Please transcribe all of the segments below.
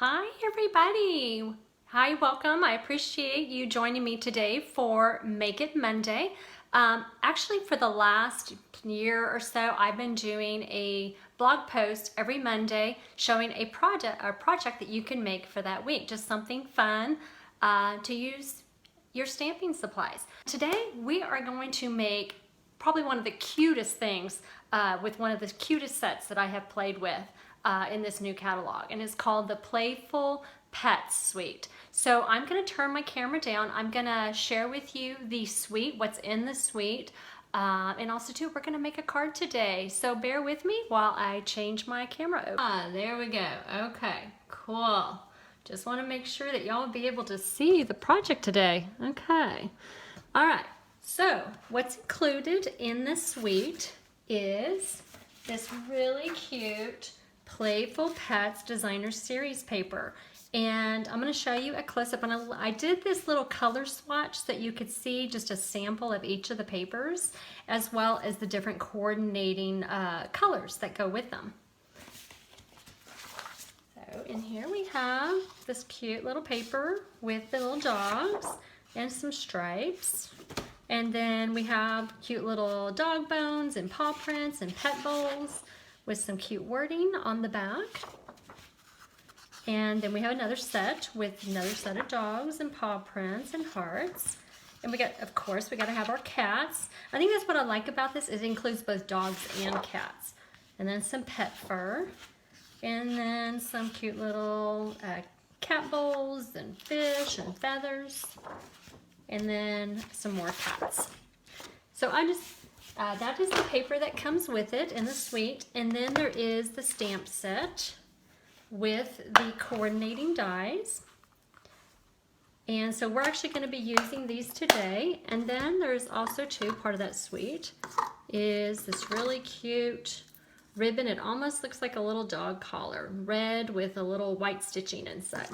Hi everybody. Hi, welcome. I appreciate you joining me today for Make It Monday. Actually, for the last year or so, I've been doing a blog post every Monday showing a project that you can make for that week. Just something fun to use your stamping supplies. Today, we are going to make probably one of the cutest things with one of the cutest sets that I have played with in this new catalog, and it's called the Playful Pets Suite. So I'm going to turn my camera down. I'm going to share with you the suite, what's in the suite, and also too, we're going to make a card today. So bear with me while I change my camera over. There we go. Okay, cool. Just want to make sure that y'all will be able to see the project today. Okay. All right. So what's included in the suite is this really cute Playful Pets Designer Series paper. And I'm going to show you a close-up. I did this little color swatch so that you could see just a sample of each of the papers, as well as the different coordinating colors that go with them. So in here we have this cute little paper with the little dogs and some stripes. And then we have cute little dog bones and paw prints and pet bowls with some cute wording on the back. And then we have another set with another set of dogs and paw prints and hearts. And we got, of course, we got to have our cats. I think that's what I like about this, is it includes both dogs and cats. And then some pet fur. And then some cute little cat bowls and fish and feathers. And then some more cats. So that is the paper that comes with it in the suite. And then there is the stamp set with the coordinating dies. And so we're actually going to be using these today. And then there's also too, part of that suite is this really cute ribbon. It almost looks like a little dog collar, red with a little white stitching inside.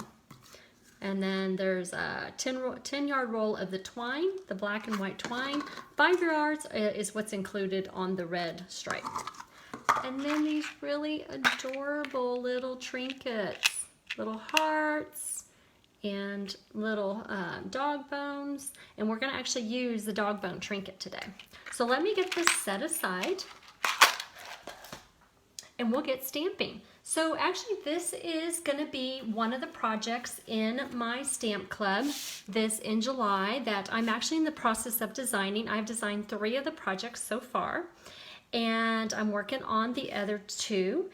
And then there's a 10-yard roll of the twine, the black and white twine. 5 yards is what's included on the red stripe. And then these really adorable little trinkets, little hearts and little dog bones. And we're going to actually use the dog bone trinket today. So let me get this set aside and we'll get stamping. So actually this is going to be one of the projects in my stamp club this in July that I'm actually in the process of designing. I've designed 3 of the projects so far, and I'm working on the other 2.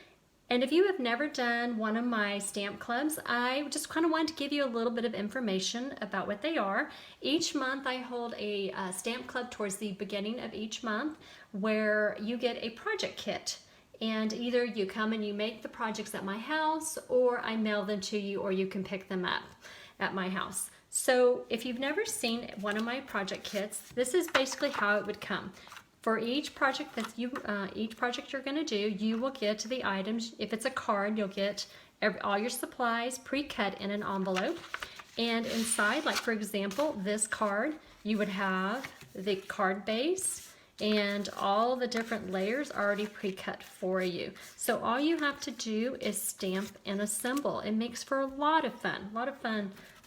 And if you have never done one of my stamp clubs, I just kind of wanted to give you a little bit of information about what they are. Each month I hold a stamp club towards the beginning of each month where you get a project kit. And either you come and you make the projects at my house, or I mail them to you, or you can pick them up at my house. So if you've never seen one of my project kits, this is basically how it would come. For each project that you're going to do, you will get the items. If it's a card, you'll get all your supplies pre-cut in an envelope. And inside, like for example, this card, you would have the card base and all the different layers already pre-cut for you. So all you have to do is stamp and assemble. It makes for a lot of fun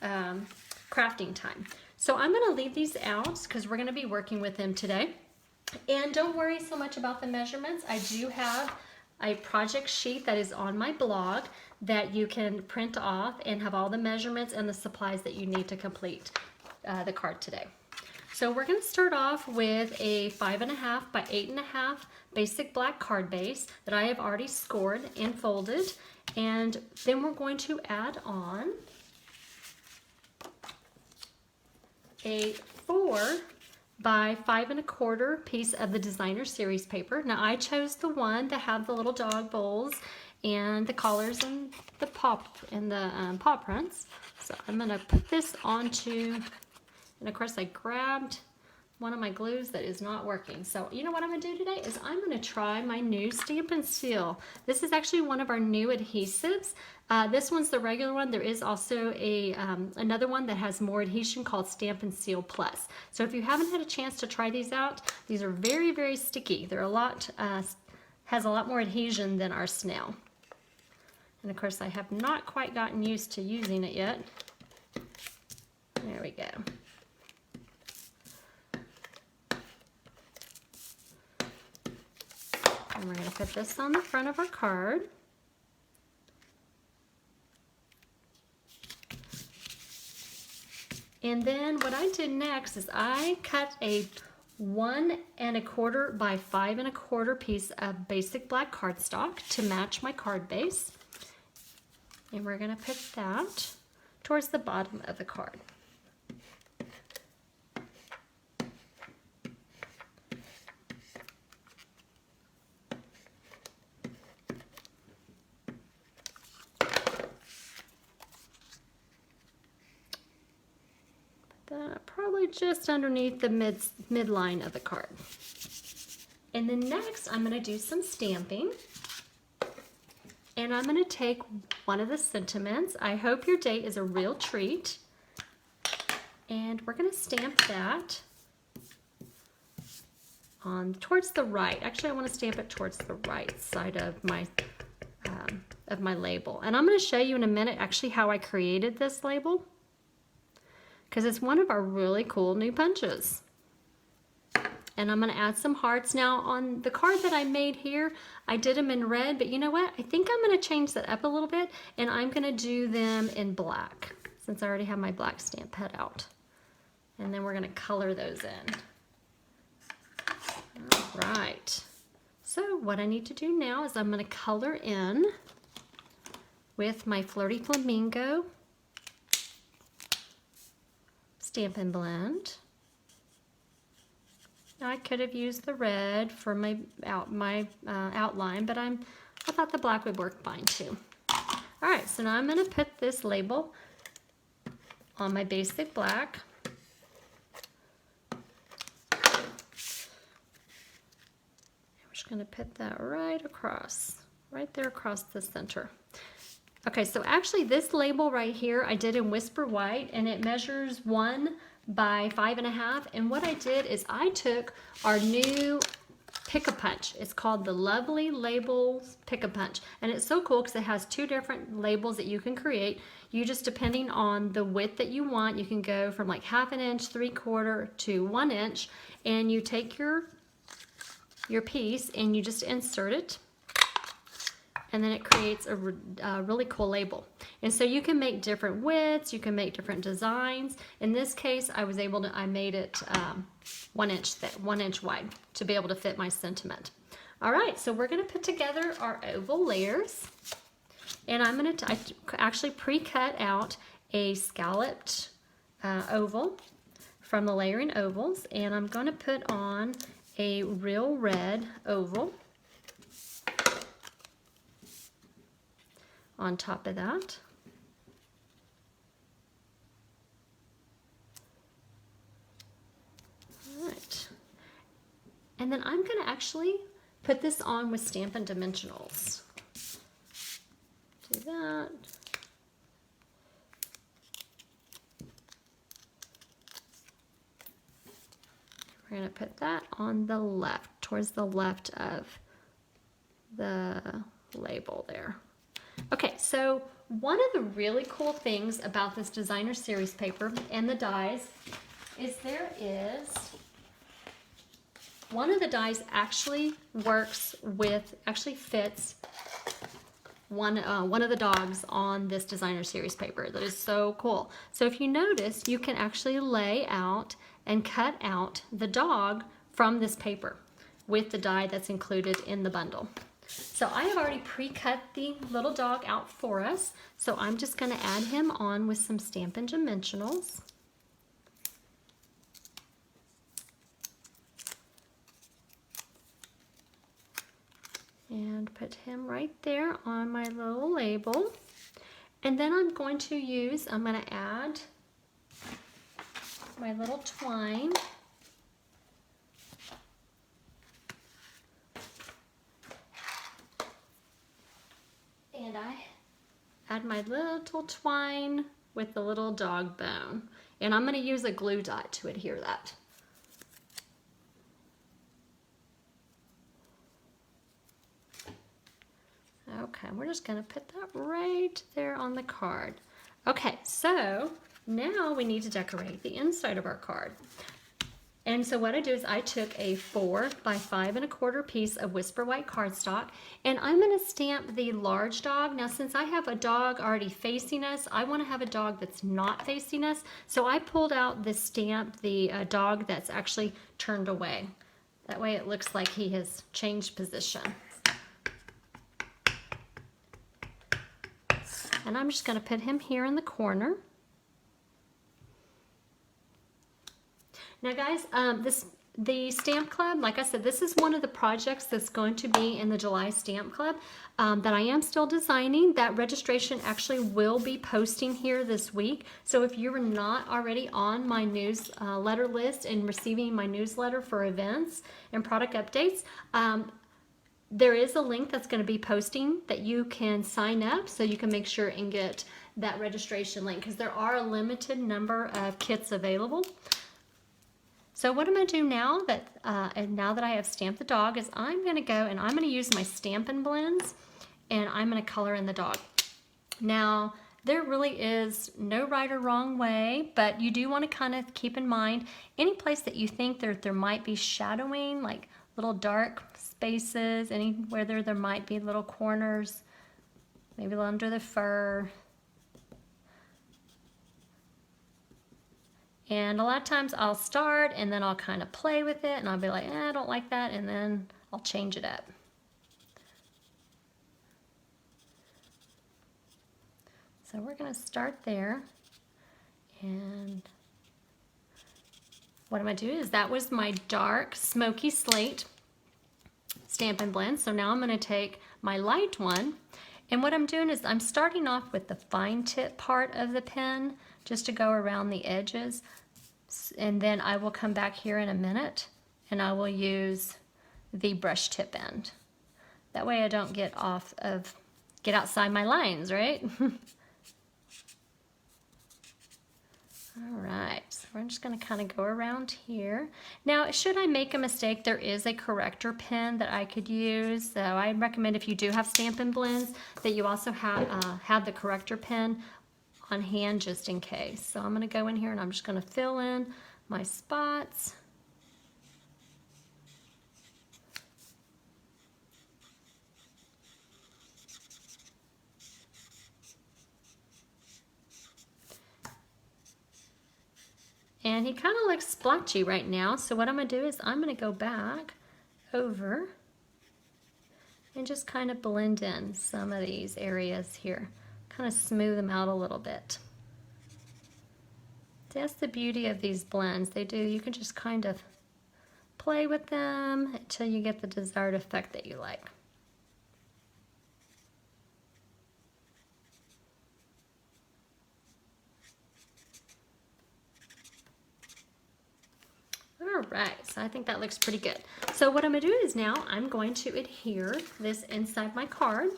crafting time. So I'm going to leave these out because we're going to be working with them today. And don't worry so much about the measurements. I do have a project sheet that is on my blog that you can print off and have all the measurements and the supplies that you need to complete the card today. So we're going to start off with a 5.5 by 8.5 basic black card base that I have already scored and folded. And then we're going to add on a 4 by 5.25 piece of the Designer Series paper. Now I chose the one that had the little dog bowls and the collars and the paw prints. So I'm going to put this onto. And of course I grabbed one of my glues that is not working. So you know what I'm going to do today is I'm going to try my new Stamp and Seal. This is actually one of our new adhesives. This one's the regular one. There is also another one that has more adhesion called Stamp and Seal Plus. So if you haven't had a chance to try these out, these are very, very sticky. They're has a lot more adhesion than our snail. And of course I have not quite gotten used to using it yet. There we go. And we're going to put this on the front of our card. And then what I did next is I cut a 1 1/4 by 5 1/4 piece of basic black cardstock to match my card base. And we're going to put that towards the bottom of the card. Probably just underneath the midline of the card. And then next I'm going to do some stamping. And I'm going to take one of the sentiments. I hope your day is a real treat. And we're going to stamp that on towards the right. Actually, I want to stamp it towards the right side of my label. And I'm going to show you in a minute actually how I created this label, because it's one of our really cool new punches. And I'm going to add some hearts. Now on the card that I made here, I did them in red, but you know what? I think I'm going to change that up a little bit, and I'm going to do them in black, since I already have my black stamp pad out. And then we're going to color those in. All right. So what I need to do now is I'm going to color in with my Flirty Flamingo Stampin' Blend. Now I could have used the red for my outline, but I thought the black would work fine too. All right, so now I'm going to put this label on my basic black. I'm just going to put that right across, right there across the center. Okay, so actually this label right here I did in Whisper White, and it measures 1 by 5 1/2. And what I did is I took our new Pick-a-Punch. It's called the Lovely Labels Pick-a-Punch. And it's so cool because it has 2 different labels that you can create. You just, depending on the width that you want, you can go from like 1/2 inch, 3/4 to 1 inch. And you take your piece and you just insert it. And then it creates a really cool label. And so you can make different widths, you can make different designs. In this case, I made it 1 inch thick, 1 inch wide to be able to fit my sentiment. All right, so we're gonna put together our oval layers. And I actually pre-cut out a scalloped oval from the Layering Ovals. And I'm gonna put on a real red oval on top of that. All right. And then I'm going to actually put this on with Stampin' Dimensionals. Do that. We're going to put that on the left, towards the left of the label there. Okay, so one of the really cool things about this designer series paper and the dies is there is one of the dies actually fits one of the dogs on this designer series paper. That is so cool. So if you notice, you can actually lay out and cut out the dog from this paper with the die that's included in the bundle. So I have already pre-cut the little dog out for us. So I'm just going to add him on with some Stampin' Dimensionals. And put him right there on my little label. And then I'm going to add my little twine. And I add my little twine with the little dog bone. And I'm going to use a glue dot to adhere that. Okay, we're just gonna put that right there on the card. Okay, so now we need to decorate the inside of our card. And so what I do is I took a 4 by 5 1/4 piece of Whisper White cardstock, and I'm going to stamp the large dog. Now since I have a dog already facing us, I want to have a dog that's not facing us. So I pulled out the stamp, the dog that's actually turned away. That way it looks like he has changed position. And I'm just going to put him here in the corner. Now guys, the Stamp Club, like I said, this is one of the projects that's going to be in the July Stamp Club that I am still designing. That registration actually will be posting here this week. So if you're not already on my newsletter list and receiving my newsletter for events and product updates, there is a link that's going to be posting that you can sign up so you can make sure and get that registration link, because there are a limited number of kits available. So what I'm going to do now that I have stamped the dog is I'm going to go and I'm going to use my Stampin' Blends and I'm going to color in the dog. Now there really is no right or wrong way, but you do want to kind of keep in mind any place that you think there might be shadowing, like little dark spaces, anywhere there might be little corners, maybe under the fur. And a lot of times I'll start and then I'll kind of play with it and I'll be like, I don't like that, and then I'll change it up. So we're going to start there. And what I'm going to do is that was my dark smoky slate Stampin' Blend. So now I'm going to take my light one. And what I'm doing is I'm starting off with the fine tip part of the pen just to go around the edges. And then I will come back here in a minute and I will use the brush tip end. That way I don't get outside my lines, right? All right, so we're just going to kind of go around here. Now, should I make a mistake, there is a corrector pen that I could use. So I recommend if you do have Stampin' Blends that you also have the corrector pen on hand just in case. So I'm going to go in here and I'm just going to fill in my spots. And he kind of looks splotchy right now, so what I'm going to do is I'm going to go back over and just kind of blend in some of these areas here. Kind of smooth them out a little bit. That's the beauty of these blends. You can just kind of play with them until you get the desired effect that you like. All right, so I think that looks pretty good. So what I'm going to do is now I'm going to adhere this inside my card,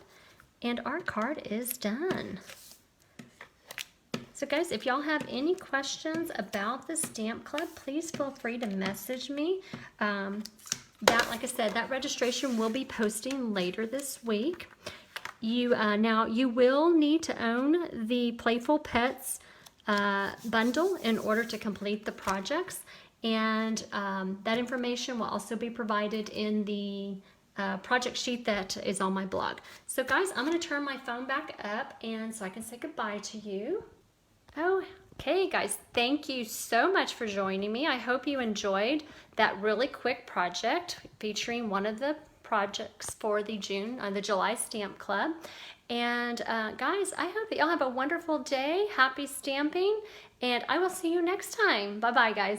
and our card is done. So guys, if y'all have any questions about the Stamp Club, please feel free to message me. Like I said, that registration will be posting later this week. Now you will need to own the Playful Pets bundle in order to complete the projects. And that information will also be provided in the project sheet that is on my blog. So guys, I'm going to turn my phone back up and so I can say goodbye to you. Okay guys, thank you so much for joining me. I hope you enjoyed that really quick project featuring one of the projects for the July Stamp Club. And guys, I hope that y'all have a wonderful day. Happy stamping, and I will see you next time. Bye bye guys.